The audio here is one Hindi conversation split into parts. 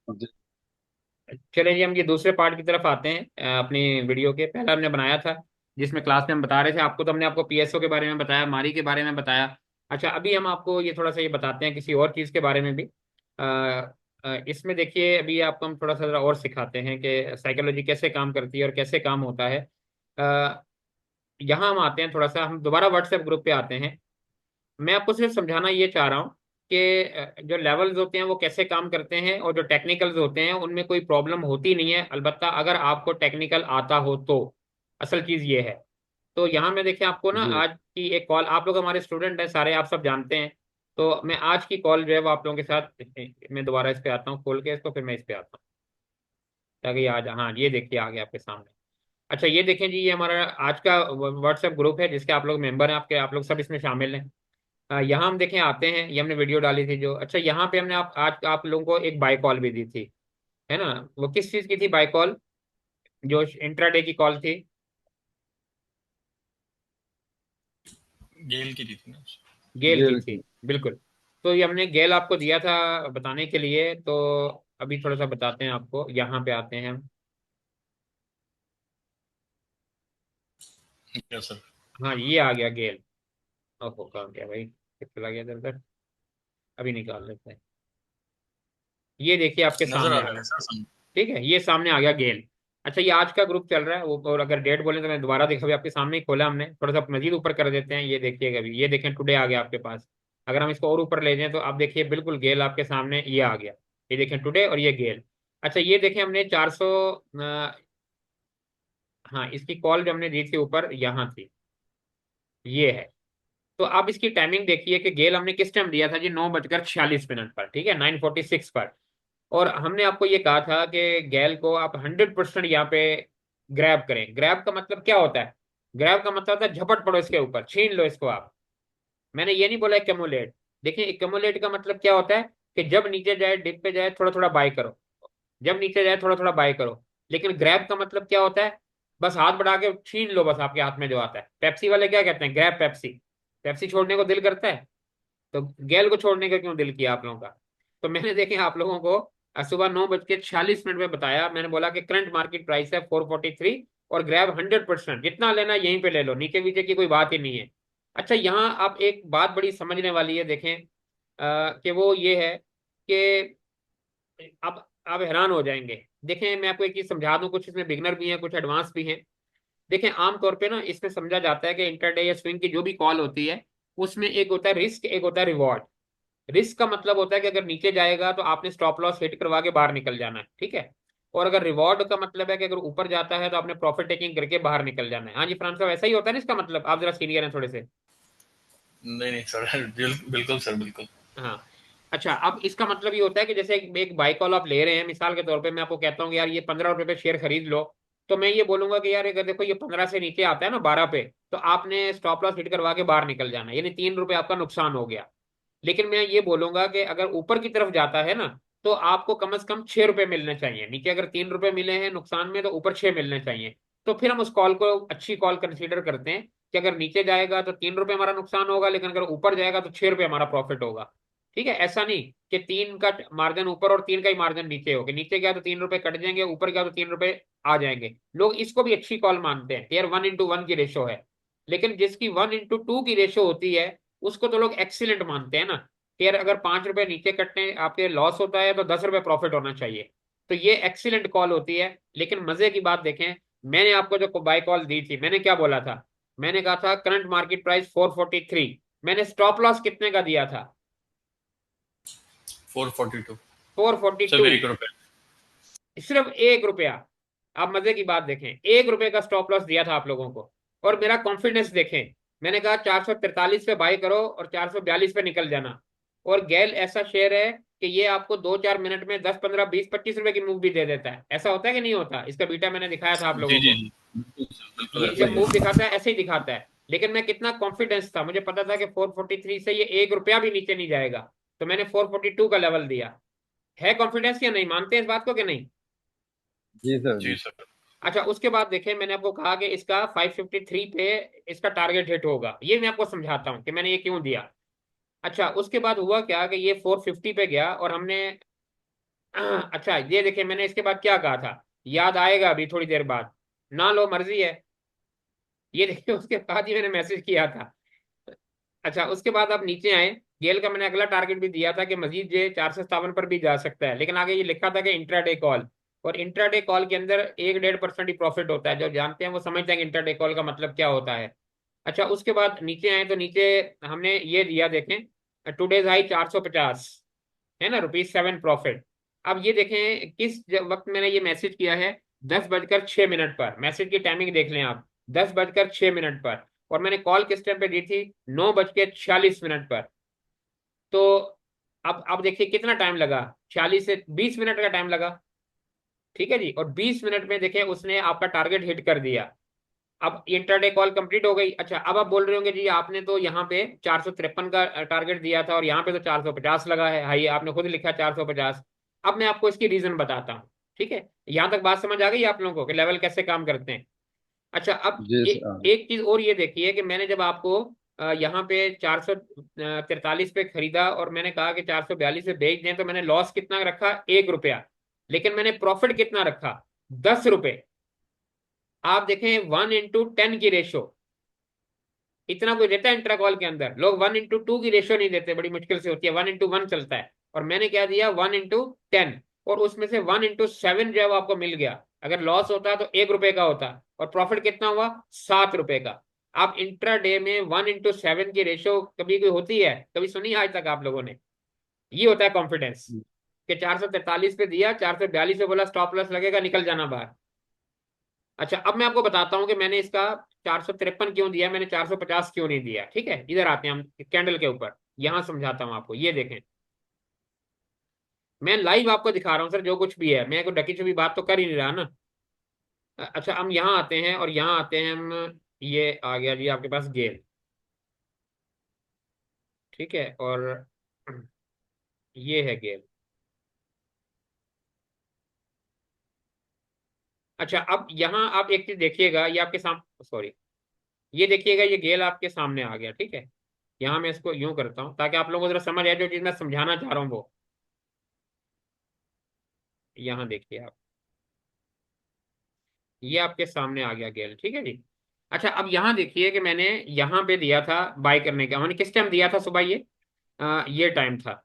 जी चलिए जी, हम ये दूसरे पार्ट की तरफ आते हैं अपनी वीडियो के। पहला हमने बनाया था जिसमें क्लास में हम बता रहे थे आपको, तो हमने आपको पीएसओ के बारे में बताया, मारी के बारे में बताया। अच्छा, अभी हम आपको ये थोड़ा सा ये बताते हैं किसी और चीज़ के बारे में भी। इसमें देखिए, अभी आपको हम थोड़ा सा जरा और सिखाते हैं कि साइकोलॉजी कैसे काम करती है और कैसे काम होता है। अ, यहाँ हम आते हैं, थोड़ा सा हम दोबारा व्हाट्सएप ग्रुप पे आते हैं। मैं आपको सिर्फ समझाना ये चाह रहा हूँ कि जो लेवल्स होते हैं वो कैसे काम करते हैं, और जो टेक्निकल्स होते हैं उनमें कोई प्रॉब्लम होती नहीं है, अलबत्ता अगर आपको टेक्निकल आता हो तो। असल चीज़ ये है। तो यहाँ में देखिए, आपको ना जी आज की एक कॉल, आप लोग हमारे स्टूडेंट हैं सारे, आप सब जानते हैं। तो मैं आज की कॉल जो है वो आप लोगों के साथ, मैं दोबारा इस पे आता हूँ, खोल के इसको फिर मैं इस पे आता हूँ ताकि आज, हाँ ये देखिए आ गया आपके सामने। अच्छा, ये देखें जी, ये हमारा आज का व्हाट्सएप ग्रुप है जिसके आप लोग मेंबर हैं, आपके आप लोग सब इसमें शामिल हैं। यहाँ हम देखें आते हैं, ये हमने वीडियो डाली थी जो। अच्छा, यहाँ पे हमने आज आप लोगों को एक बाय कॉल भी दी थी, है ना? वो किस चीज़ की थी बाय कॉल? जो इंट्राडे की कॉल थी। गेल की दी थी ना। गेल की गेल थी, की। बिल्कुल। तो ये हमने गेल आपको दिया था बताने के लिए, तो अभी थोड़ा सा बताते हैं आपको, यहाँ पे आते हैं हम। Yes sir. हाँ, ये आ गया गेल। ओहो, कहाँ गया भाई, किस चला गया इधर उधर। अभी निकाल लेते हैं। ये देखिए आपके नजर सामने आ आ रहा गया। है सर सम। ठीक है, ये सामने आ गया गेल। अच्छा, ये आज का ग्रुप चल रहा है वो, और अगर डेट बोले तो मैं दोबारा देखा, अभी आपके सामने ही खोला हमने, थोड़ा सा मजीद ऊपर कर देते हैं, ये देखिएगा अभी, ये देखें टुडे आ गया आपके पास। अगर हम इसको और ऊपर ले जाएं तो आप देखिए बिल्कुल गेल आपके सामने ये आ गया। ये देखें टुडे, और ये गेल। अच्छा, ये देखें हमने 400, हाँ इसकी कॉल जो हमने दी थी ऊपर यहाँ थी, ये है। तो आप इसकी टाइमिंग देखिए कि गेल हमने किस टाइम दिया था जी, 9:46 पर, ठीक है, 9:46 पर। और हमने आपको ये कहा था कि गैल को आप 100% यहाँ पे ग्रैब करें। ग्रैब का मतलब क्या होता है? ग्रैब का मतलब होता है झपट पड़ो इसके ऊपर, छीन लो इसको आप। मैंने ये नहीं बोला एक्यूमुलेट। देखिए, एक्यूमुलेट का मतलब क्या होता है कि जब नीचे जाए, डिप पे जाए, थोड़ा थोड़ा बाय करो। जब नीचे जाए थोड़ा थोड़ा बाय करो। लेकिन ग्रैब का मतलब क्या होता है? बस हाथ बढ़ा के छीन लो, बस आपके हाथ में जो आता है। पेप्सी वाले क्या कहते हैं? Grab Pepsi. पेप्सी छोड़ने को दिल करता है, तो गैल को छोड़ने का क्यों दिल किया आप लोगों का? तो मैंने देखे आप लोगों को सुबह 9:46 में बताया, मैंने बोला कि करंट मार्केट प्राइस है 443, और ग्रैब 100%, जितना लेना यहीं पे ले लो, नीचे नीचे की कोई बात ही नहीं है। अच्छा, यहाँ आप एक बात बड़ी समझने वाली है, देखें कि वो ये है कि आप हैरान हो जाएंगे। देखें, मैं आपको एक चीज समझा दूं, कुछ इसमें बिगनर भी हैं, कुछ एडवांस भी हैं। देखें, आमतौर पे ना इसमें समझा जाता है कि इंटरडे या स्विंग की जो भी कॉल होती है, उसमें एक होता है रिस्क, एक होता है रिवॉर्ड। रिस्क का मतलब होता है कि अगर नीचे जाएगा तो आपने स्टॉप लॉस हिट करवा के बाहर निकल जाना है, ठीक है। और अगर रिवॉर्ड का मतलब है कि अगर ऊपर जाता है तो आपने प्रॉफिट टेकिंग करके बाहर निकल जाना है। हाँ जी फ्रांस साहब, ऐसा ही होता है ना इसका मतलब? आप जरा सीनियर हैं थोड़े से। नहीं नहीं सर, बिल्कुल सर बिल्कुल। हाँ। अच्छा, अब इसका मतलब ये होता है कि जैसे एक बाई कॉल आप ले रहे हैं, मिसाल के तौर पे मैं आपको कहता हूँ कि यार ये 15 रुपए पे शेयर खरीद लो। तो मैं ये बोलूंगा कि यार अगर देखो ये 15 से नीचे आता है ना 12 पे, तो आपने स्टॉप लॉस हिट करवा के बाहर निकल जाना है, यानी 3 रुपए आपका नुकसान हो गया। लेकिन मैं ये बोलूंगा कि अगर ऊपर की तरफ जाता है ना, तो आपको कम से कम 6 रुपए मिलने चाहिए। नीचे अगर 3 रुपए मिले हैं नुकसान में, तो ऊपर 6 मिलने चाहिए। तो फिर हम उस कॉल को अच्छी कॉल कंसीडर करते हैं कि अगर नीचे जाएगा तो 3 रुपए हमारा नुकसान होगा, लेकिन अगर ऊपर जाएगा तो 6 रुपए हमारा प्रॉफिट होगा। ठीक है, ऐसा नहीं कि 3 का मार्जिन ऊपर और 3 का ही मार्जिन नीचे हो, कि नीचे गया तो 3 रुपए कट जाएंगे, ऊपर गया तो 3 रुपए आ जाएंगे। लोग इसको भी अच्छी कॉल मानते हैं, यार 1:1 की रेशो है। लेकिन जिसकी 1:2 की रेशो होती है, उसको तो लोग एक्सीलेंट मानते हैं ना, कि यार अगर 5 रुपए नीचे कटने आपके लॉस होता है तो 10 रुपए प्रॉफिट होना चाहिए। तो ये एक्सीलेंट कॉल होती है। लेकिन मजे की बात देखें, मैंने आपको जो बाय कॉल दी थी, मैंने क्या बोला था? मैंने कहा था करंट मार्केट प्राइस 443। मैंने स्टॉप लॉस कितने का दिया था? 442। फोर फोर्टी सिर्फ टू 1 रुपए। सिर्फ 1 रुपया। आप मजे की बात देखें, 1 रुपए का स्टॉप लॉस दिया था आप लोगों को। और मेरा कॉन्फिडेंस देखें, मैंने कहा 443 पे बाई करो और 442 पे निकल जाना। और गैल ऐसा शेयर है कि ये आपको 2-4 मिनट में 10-15-20-25 रुपए की मूव भी दे देता है। ऐसा होता है कि नहीं होता? इसका बीटा मैंने दिखाया था आप जी लोगों जी को। जी, बिल्कुल सर बिल्कुल ये ऐसा जब ही मूव है। दिखाता है ऐसे ही दिखाता है। लेकिन मैं कितना कॉन्फिडेंस था, मुझे पता था कि 443 से ये 1 रुपया भी नीचे नहीं जाएगा। तो मैंने 442 का लेवल दिया। है कॉन्फिडेंस या नहीं? मानते हैं इस बात को कि नहीं? जी सर जी। जी सर। अच्छा, उसके बाद देखें, मैंने आपको कहा कि इसका 553 पे इसका टारगेट हिट होगा। ये मैं आपको समझाता हूँ कि मैंने ये क्यों दिया। अच्छा, उसके बाद हुआ क्या कि ये 450 पे गया, और हमने अच्छा ये देखिए, मैंने इसके बाद क्या कहा था, याद आएगा अभी थोड़ी देर बाद, ना लो मर्जी है। ये देखिए उसके बाद ही मैंने मैसेज किया था। अच्छा उसके बाद आप नीचे आए, गेल का मैंने अगला टारगेट भी दिया था कि मजीद ये 457 पर भी जा सकता है, लेकिन आगे ये लिखा था कि इंट्राडे कॉल, और इंट्राडे कॉल के अंदर 1-1.5% ही प्रॉफिट होता है, जो जानते हैं वो समझते हैं कि इंट्राडे कॉल का मतलब क्या होता है। अच्छा उसके बाद नीचे आए तो नीचे हमने ये दिया देखें, टुडेज हाई 450, है ना, ₹7 प्रॉफिट। अब ये देखें किस वक्त मैंने ये मैसेज किया है, 10:06 पर, मैसेज की टाइमिंग देख लें आप, 10:06 पर, और मैंने कॉल किस टाइम पे दी थी, 9:46 पर। तो अब देखिए कितना टाइम लगा, 40 से 20 मिनट का टाइम लगा, ठीक है जी, और 20 मिनट में देखें उसने आपका टारगेट हिट कर दिया। अब इंटरडे कॉल कंप्लीट हो गई। अच्छा अब आप बोल रहे होंगे जी आपने तो यहाँ पे 453 का टारगेट दिया था और यहाँ पे तो 450 लगा है, हाई आपने खुद लिखा 450। अब मैं आपको इसकी रीजन बताता हूँ, ठीक है, यहाँ तक बात समझ आ गई आप लोगों को कि लेवल कैसे काम करते हैं। अच्छा अब जी सर, हाँ। एक चीज और ये देखिए कि मैंने जब आपको यहाँ पे 443 पे खरीदा और मैंने कहा कि 442 पे बेच दें, तो मैंने लॉस कितना रखा, ₹1, लेकिन मैंने प्रॉफिट कितना रखा, ₹10। आप देखें 1:10 की रेशो, इतना कोई देता है इंट्रा कॉल के अंदर, लोग 1:2 की रेशियो नहीं देते, बड़ी मुश्किल से होती है, 1:1 चलता है, और मैंने क्या दिया 1:10, और उसमें से 1:7 जो है वो आपको मिल गया। अगर लॉस होता तो ₹1 का होता, और प्रॉफिट कितना हुआ, ₹7 का। आप इंट्रा डे में 1:7 की रेशियो कभी कोई होती है, कभी सुनी आज तक आप लोगों ने? ये होता है कॉन्फिडेंस, कि 443 पे दिया, 442 पे बोला स्टॉप लॉस लगेगा, निकल जाना बाहर। अच्छा अब मैं आपको बताता हूँ कि मैंने इसका 453 क्यों दिया, मैंने 450 क्यों नहीं दिया, ठीक है, इधर आते हैं हम कैंडल के ऊपर, यहां समझाता हूँ आपको, ये देखें, मैं लाइव आपको दिखा रहा हूँ सर, जो कुछ भी है, मैं कोई ढकी छुपी बात तो कर ही नहीं रहा ना। अच्छा हम यहाँ आते हैं, और यहाँ आते हैं हम, ये आ गया जी आपके पास गेल, ठीक है, और ये है गेल। अच्छा अब यहाँ आप एक चीज देखिएगा, ये आपके सामने, सॉरी, ये देखिएगा, ये गेल आपके सामने आ गया, ठीक है। यहाँ मैं इसको यूं करता हूँ ताकि आप लोगों को जरा समझ आए जो चीज मैं समझाना चाह रहा हूँ वो, यहाँ देखिए आप, ये आपके सामने आ गया गेल, ठीक है जी। अच्छा अब यहाँ देखिए कि मैंने यहाँ पे दिया था बाय करने का, मैंने किस टाइम दिया था सुबह, ये टाइम था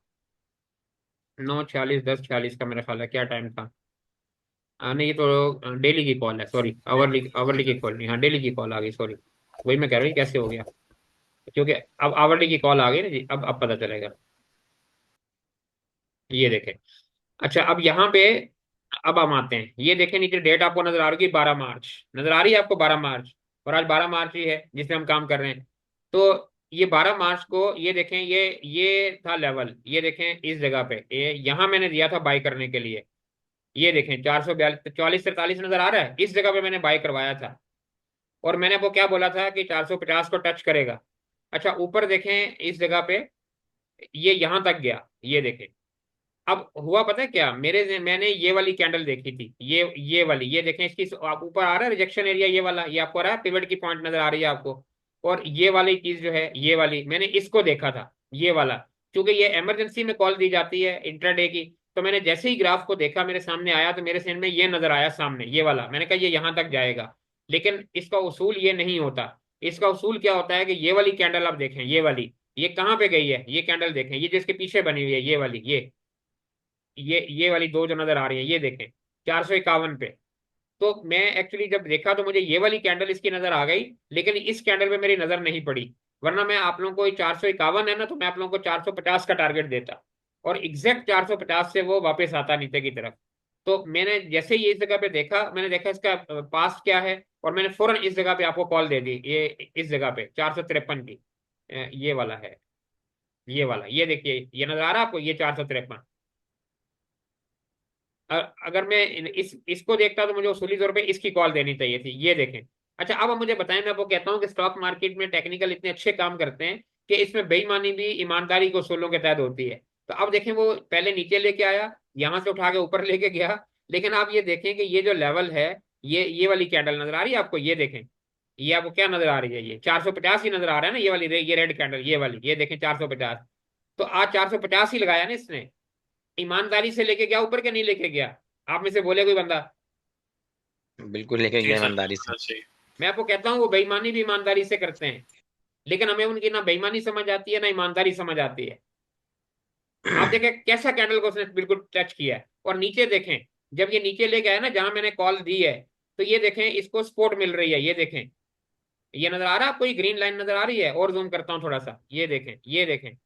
9:46, 10:46 का मेरा ख्याल है, क्या टाइम था, नहीं ये तो डेली की कॉल है, सॉरी, आवरली आवरली की कॉल नहीं, हाँ डेली की कॉल आ गई, सॉरी, वही मैं कह रहा हूँ कैसे हो गया, क्योंकि अब आवरली की कॉल आ गई ना जी, अब पता चलेगा, ये देखें। अच्छा अब यहाँ पे, अब हम आते हैं, ये देखें नीचे डेट आपको नजर आ रही है, 12 मार्च, नजर आ रही है आपको, 12 मार्च, और आज 12 मार्च ही है जिसमें हम काम कर रहे हैं। तो ये 12 मार्च को ये देखें, ये था लेवल, ये देखें इस जगह पे, ये यहाँ मैंने दिया था बाई करने के लिए, ये देखें 442, 44-43 नजर आ रहा है, इस जगह पे मैंने बाई करवाया था, और मैंने वो क्या बोला था कि 450 को टच करेगा। अच्छा ऊपर देखें इस जगह पे, ये यहाँ तक गया, ये देखें। अब हुआ पता है क्या, मैंने ये वाली कैंडल देखी थी, ये वाली, ये देखें इसकी, आप ऊपर आ रहा है रिजेक्शन एरिया, ये वाला, ये आपको आ रहा है पिवट की पॉइंट नजर आ रही है आपको, और ये वाली चीज जो है, ये वाली मैंने इसको देखा था, ये वाला, क्योंकि ये इमरजेंसी में कॉल दी जाती है इंट्राडे की। तो मैंने जैसे ही ग्राफ को देखा मेरे सामने आया, तो मेरे सामने ये नजर आया सामने, ये वाला, मैंने कहा ये यहां तक जाएगा, लेकिन इसका उसूल ये नहीं होता। इसका उसूल क्या होता है कि ये वाली कैंडल आप देखें, ये वाली, ये कहाँ पे गई है, ये कैंडल देखें, ये जिसके पीछे बनी हुई है, ये वाली, ये वाली दो जो नजर आ रही है, ये देखें 451 पे। तो मैं एक्चुअली जब देखा तो मुझे ये वाली कैंडल इसकी नजर आ गई, लेकिन इस कैंडल पे मेरी नजर नहीं पड़ी, वरना मैं आप लोगों को 451 है ना, तो मैं आप लोगों को 450 का टारगेट देता, और एग्जैक्ट 450 से वो वापस आता नीचे की तरफ। तो मैंने जैसे ही इस जगह पे देखा, मैंने देखा इसका पास्ट क्या है, और मैंने फौरन इस जगह पे आपको कॉल दे दी, ये इस जगह पे 453 की, ये वाला है, ये वाला, ये देखिए ये नजर आ रहा है आपको, ये 453। अगर मैं इसको देखता तो मुझे उसूली तौर पे इसकी कॉल देनी चाहिए थी, ये देखें। अच्छा अब मुझे बताएं, मैं आपको कहता हूँ कि स्टॉक मार्केट में टेक्निकल इतने अच्छे काम करते हैं कि इसमें बेईमानी भी ईमानदारी के उसूलों के तहत होती है। तो अब देखें वो पहले नीचे लेके आया, यहां से उठा के ऊपर लेके गया, लेकिन आप ये देखें कि ये जो लेवल है, ये वाली कैंडल नजर आ रही है आपको, ये देखें, ये आपको क्या नजर आ रही है, ये 450 ही नजर आ रहा है ना, ये वाली ये रेड कैंडल, ये वाली, ये देखें 450। तो आज 450 ही लगाया ना इसने, ईमानदारी से लेके गया ऊपर, के नहीं लेके गया? आप में से बोले कोई बंदा। बिल्कुल लेके जी गया सर, ईमानदारी से। बिल्कुल सही। मैं आपको कहता हूँ वो बेईमानी भी ईमानदारी से करते हैं, लेकिन हमें उनकी ना बेईमानी समझ आती है ना ईमानदारी समझ आती है। आप देखें कैसा कैंडल को उसने बिल्कुल टच किया है, और नीचे देखें, जब ये नीचे ले गया है ना जहां मैंने कॉल दी है, तो ये देखें इसको सपोर्ट मिल रही है, ये देखें, ये नजर आ रहा है आपको, ये ग्रीन लाइन नजर आ रही है? और जूम करता हूँ थोड़ा सा, ये देखें, ये देखें,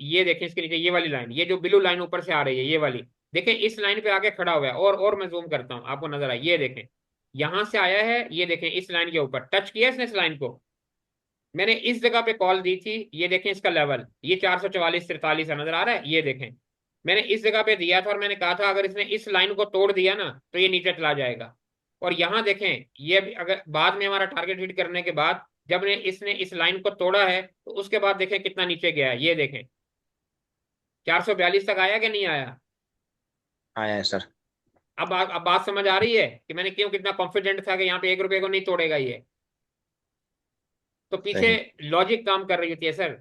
ये देखें इसके नीचे ये वाली लाइन, ये जो ब्लू लाइन ऊपर से आ रही है ये वाली, देखें इस लाइन पे आके खड़ा हुआ है, और मैं जूम करता हूँ आपको नजर आए, ये देखें, यहां से आया है, ये देखें इस लाइन के ऊपर टच किया इसने इस लाइन को। मैंने इस जगह पे कॉल दी थी, ये देखें इसका लेवल, ये 444 43 है, नजर आ रहा है? ये देखें, मैंने इस जगह पे दिया था और मैंने कहा था अगर इसने इस लाइन को तोड़ दिया ना तो ये नीचे चला जाएगा। और यहां देखें, ये भी अगर बाद में हमारा टारगेट हिट करने के बाद जब ने इसने इस लाइन को तोड़ा है तो उसके बाद देखें कितना नीचे गया है, ये देखें 442 तक आया कि नहीं आया? आया है सर। अब बात समझ आ रही है कि मैंने क्यों कितना कॉन्फिडेंट था कि यहाँ पे 1 रुपए को नहीं तोड़ेगा ये? तो पीछे सही। लॉजिक काम कर रही होती है सर।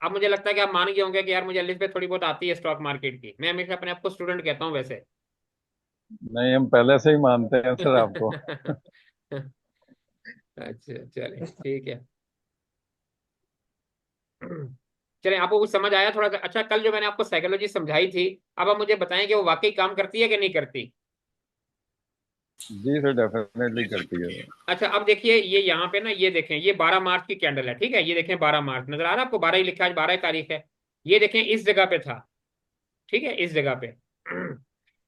अब मुझे लगता है कि आप मान गए होंगे कि यार मुझे एलिस थोड़ी बहुत आती है स्टॉक मार्केट की, मैं हमेशा अपने आप को स्टूडेंट कहता हूँ वैसे। नहीं, हम पहले से ही मानते हैं सर आपको। अच्छा चले ठीक है। चले, आपको कुछ समझ आया थोड़ा सा? अच्छा, कल जो मैंने आपको साइकोलॉजी समझाई थी, अब आप मुझे बताएं कि वो वाकई काम करती है कि नहीं करती। जी सर, डेफिनेटली जी सर, करती है। करती है। अच्छा अब देखिए, ये यहाँ पे ना, ये देखें ये 12 मार्च की कैंडल है, ठीक है, ये देखें 12 मार्च नजर आ रहा है आपको, 12 ही लिखा है, आज 12 तारीख है। ये देखें इस जगह पे था, ठीक है, इस जगह पे।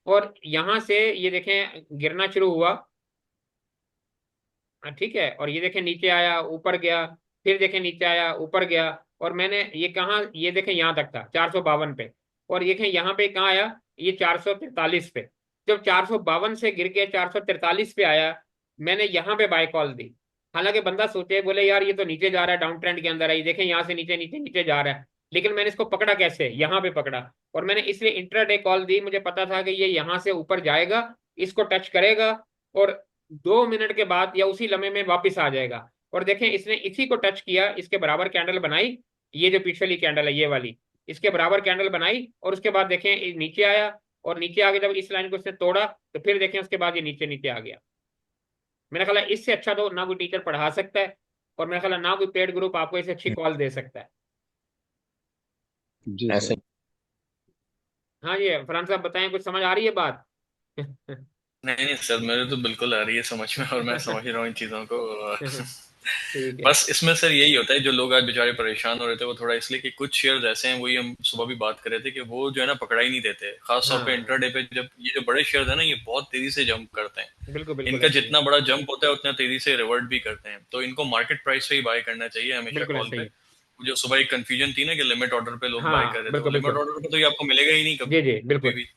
और यहां से ये देखें गिरना शुरू हुआ, हाँ, ठीक है, और ये देखें नीचे आया ऊपर गया, फिर देखें नीचे आया ऊपर गया, और मैंने ये कहा, ये देखें यहाँ तक था 452 पे, और ये देखें यहाँ पे कहाँ आया, ये 443 पे। जब 452 से गिर के 443 पे आया, मैंने यहाँ पे बाय कॉल दी। हालांकि बंदा सोचे बोले यार ये तो नीचे जा रहा है, डाउन ट्रेंड के अंदर है, ये देखें यहाँ से नीचे नीचे नीचे जा रहा है, लेकिन मैंने इसको पकड़ा कैसे, यहाँ पे पकड़ा, और मैंने इसलिए इंट्राडे कॉल दी, मुझे पता था कि ये यहाँ से ऊपर जाएगा, इसको टच करेगा, और 2 मिनट के बाद या उसी लम्हे में वापस आ जाएगा। और देखें इसने इसी को टच किया, इसके बराबर कैंडल बनाई, ये जो पिछली कैंडल है ये वाली, इसके बराबर कैंडल बनाई, और उसके बाद देखें ये नीचे आया, और नीचे आके जब इस लाइन को इसने तोड़ा तो फिर देखें उसके बाद ये नीचे नीचे आ गया। मेरा ख्याल है इससे अच्छा तो ना कोई टीचर पढ़ा सकता है, और मेरा ख्याल है ना कोई पेड ग्रुप आपको इससे अच्छी कॉल दे सकता है। जी ऐसे सर। ही। हाँ जी फरहान साहब बताएं, कुछ समझ आ रही है बात? नहीं नहीं सर, मेरे तो बिल्कुल आ रही है समझ में, और मैं समझ रहा हूँ इन चीज़ों को। ठीक है। बस इसमें सर यही होता है, जो लोग आज बेचारे परेशान हो रहे थे वो थोड़ा इसलिए कि कुछ शेयर्स ऐसे हैं, वही हम सुबह भी बात कर रहे थे, कि वो जो है ना पकड़ा ही नहीं देते, खास तौर पे हाँ इंट्राडे पे। जब ये जो बड़े शेयर्स है ना, ये बहुत तेजी से जंप करते हैं। बिल्कुल बिल्कुल इनका ऐसे ही है। जितना बड़ा जंप होता है उतना तेजी से रिवर्ट भी करते हैं, तो इनको मार्केट प्राइस पे ही बाय करना चाहिए हमेशा बिल्कुल कॉल ऐसे ही पे। है। जो सुबह एक कंफ्यूजन थी ना कि लिमिट ऑर्डर पे लोग बाय कर हाँ रहे थे, वो बिल्कुल लिमिट बिल्कुल। ऑर्डर पे तो ये आपको मिलेगा ही नहीं जी जी कभी बिल्कुल। भी।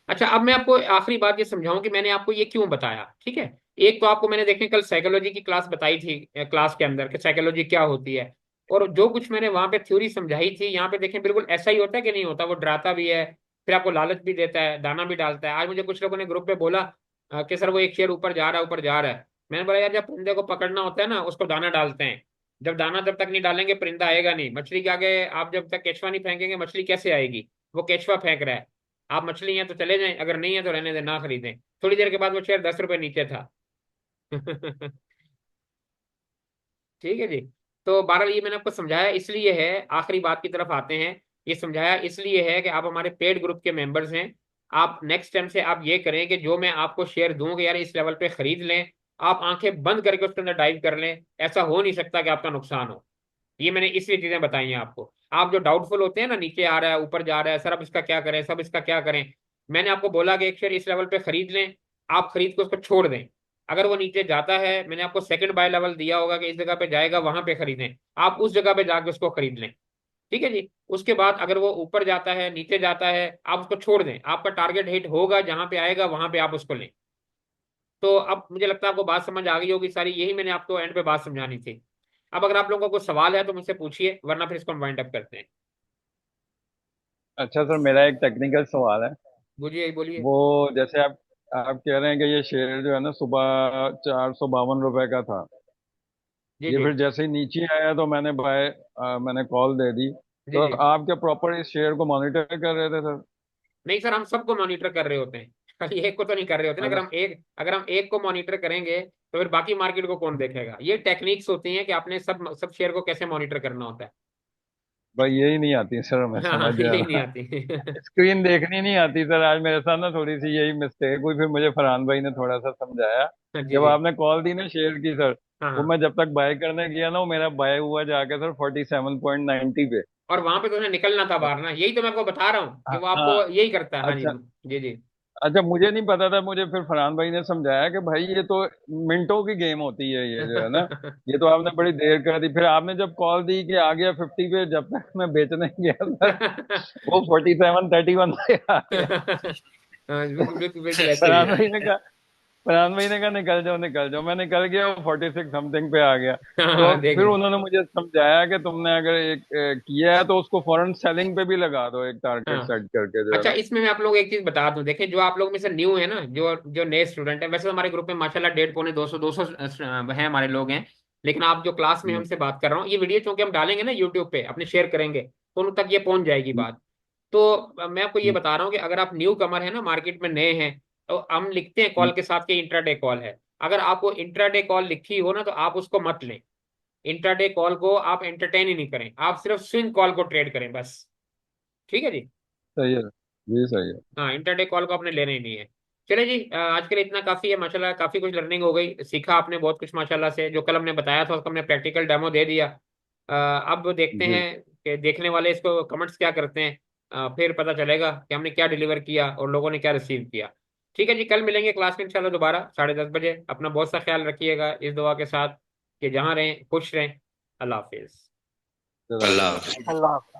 अच्छा अब मैं आपको आखिरी बात ये समझाऊं कि मैंने आपको ये क्यों बताया, ठीक है। एक तो आपको मैंने देखें कल साइकोलॉजी की क्लास बताई थी, क्लास के अंदर कि साइकोलॉजी क्या होती है, और जो कुछ मैंने वहां पे थ्योरी समझाई थी यहाँ पे देखें बिल्कुल ऐसा ही होता है कि नहीं होता, वो डराता भी है, फिर आपको लालच भी देता है, दाना भी डालता है। आज मुझे कुछ लोगों ने ग्रुप पे बोला कि सर वो एक शेयर ऊपर जा रहा है ऊपर जा रहा है। मैंने बोला यार जब परिंदे को पकड़ना होता है ना उसको दाना डालते हैं, जब दाना जब तक नहीं डालेंगे परिंदा आएगा नहीं। मछली के आगे आप जब तक केचुआ नहीं फेंकेंगे मछली कैसे आएगी? वो केचुआ फेंक रहा है, आप मछली हैं तो चले जाएं, अगर नहीं है तो रहने दें, ना खरीदें। थोड़ी देर के बाद वो शेयर 10 रुपए नीचे था। ठीक है जी। तो बहरहाल ये मैंने आपको समझाया इसलिए है, आखिरी बात की तरफ आते हैं, ये समझाया इसलिए है कि आप हमारे पेड ग्रुप के मेंबर्स हैं। आप नेक्स्ट टाइम से आप ये करें कि जो मैं आपको शेयर दूं कि यार इस लेवल पे खरीद लें, आप आंखें बंद करके उसके अंदर डाइव कर लें, ऐसा हो नहीं सकता कि आपका नुकसान हो। ये मैंने इसलिए चीजें बताई हैं आपको। आप जो डाउटफुल होते हैं ना, नीचे आ रहा है ऊपर जा रहा है, सर अब इसका क्या करें, सब इसका क्या करें, मैंने आपको बोला कि एक शेयर इस लेवल पे खरीद लें, आप खरीद के उसको छोड़ दें। अगर वो नीचे जाता है, मैंने आपको सेकंड बाय लेवल दिया होगा कि इस जगह पे जाएगा वहां पे खरीदें, आप उस जगह पे जाके उसको खरीद लें। ठीक है जी। उसके बाद अगर वो ऊपर जाता है नीचे जाता है आप उसको छोड़ दें, आपका टारगेट हिट होगा जहां पे आएगा वहां पे आप उसको लें। तो अब मुझे लगता है आपको बात समझ आ गई होगी सारी, यही मैंने आपको एंड पे बात समझानी थी। अब अगर आप लोगों को कोई सवाल है तो मुझसे पूछिए, वरना फिर इसको हम वाइंड अप करते हैं। अच्छा सर, मेरा एक टेक्निकल सवाल है। बोलिए बोलिए। वो जैसे आप कह रहे हैं कि ये शेयर जो है ना सुबह 452 रुपए का था। जी ये जी। फिर जैसे ही नीचे आया तो मैंने कॉल दे दी। जी तो जी। आप क्या प्रॉपर इस शेयर को मॉनिटर कर रहे थे सर? नहीं सर, हम सबको मॉनिटर कर रहे होते हैं, खाली एक को तो नहीं कर रहे होते ना। अच्छा। अगर हम एक को मॉनिटर करेंगे तो फिर बाकी मार्केट को कौन देखेगा। ये टेक्निक्स होती हैं कि आपने सब शेयर को कैसे मॉनिटर करना होता है। भाई यही नहीं आती सर, मैं हाँ समझ गया यही नहीं ना। आती। स्क्रीन देखनी नहीं आती सर, आज मेरे साथ ना थोड़ी सी यही मिस्टेक हुई, फिर मुझे फरहान भाई ने थोड़ा सा समझाया। जी जब जी। आपने कॉल दी ना शेयर की सर, हाँ वो हाँ। मैं जब तक बाय करने गया ना, वो मेरा बाय हुआ जाके सर 47.90 पे। और वहां पे तो उन्हें निकलना था बाहर ना, यही तो मैं आपको बता रहा हूँ कि वो हाँ। आपको यही करता है। हाँ जी। अच्छा। जी जी। अच्छा, मुझे नहीं पता था, मुझे फिर फरहान भाई ने समझाया कि भाई ये तो मिनटों की गेम होती है ये जो है ना। ये तो आपने बड़ी देर कर दी, फिर आपने जब कॉल दी कि आ गया 50 पे, जब तक मैं बेचने गया सर वो 47.31 पे आ गया। हाँ, बिल्कुल बिल्कुल बिल्कुल ऐसे ही फरहान है। भाई ने कहा फरहान भाई ने कहा निकल जाओ निकल जाओ, मैं निकल गया, वो 46 समथिंग पे आ गया। तो हाँ देख फिर लो। उन्होंने मुझे समझाया कि तुमने अगर एक किया है तो उसको फौरन सेलिंग पे भी लगा दो, एक टारगेट हाँ। सेट करके जो है अच्छा, ना। इसमें मैं आप लोग एक चीज बता दूं, देखिए जो आप लोग में से न्यू है ना, जो जो नए स्टूडेंट है, वैसे तो हमारे ग्रुप में माशाल्लाह 150 पौने 200 है हमारे लोग हैं। लेकिन आप जो क्लास में हम्म, हमसे बात कर रहा हूँ, ये वीडियो चूंकि हम डालेंगे ना यूट्यूब पे अपने, शेयर करेंगे तो उन तक ये पहुंच जाएगी हम्म, बात। तो मैं आपको ये हम्म, बता रहा हूँ कि अगर आप न्यू कमर है ना, मार्केट में नए हैं, तो हम लिखते हैं हम्म, कॉल के साथ कि इंट्राडे कॉल है। अगर आपको इंट्राडे कॉल लिखी हो ना, तो आप उसको मत लें। इंट्राडे कॉल को आप एंटरटेन ही नहीं करें, आप सिर्फ स्विंग कॉल को ट्रेड करें बस। ठीक है जी। सही है जी, सही है। हाँ, इंटरडे कॉल को आपने लेना ही नहीं है। चले जी, आज के लिए इतना काफी है माशाल्लाह, काफी कुछ लर्निंग हो गई, सीखा आपने बहुत कुछ माशाल्लाह से। जो कल हमने बताया था उसका हमने प्रैक्टिकल डेमो दे दिया। अब देखते जी। हैं कि देखने वाले इसको कमेंट्स क्या करते हैं। फिर पता चलेगा कि हमने क्या डिलीवर किया और लोगों ने क्या रिसीव किया। ठीक है जी, कल मिलेंगे क्लास में इंशाल्लाह दोबारा 10:30 बजे। अपना बहुत सा ख्याल रखिएगा इस दुआ के साथ कि जहाँ रहें खुश रहें। अल्लाह हाफिज। जज़ाकल्लाह। अल्लाह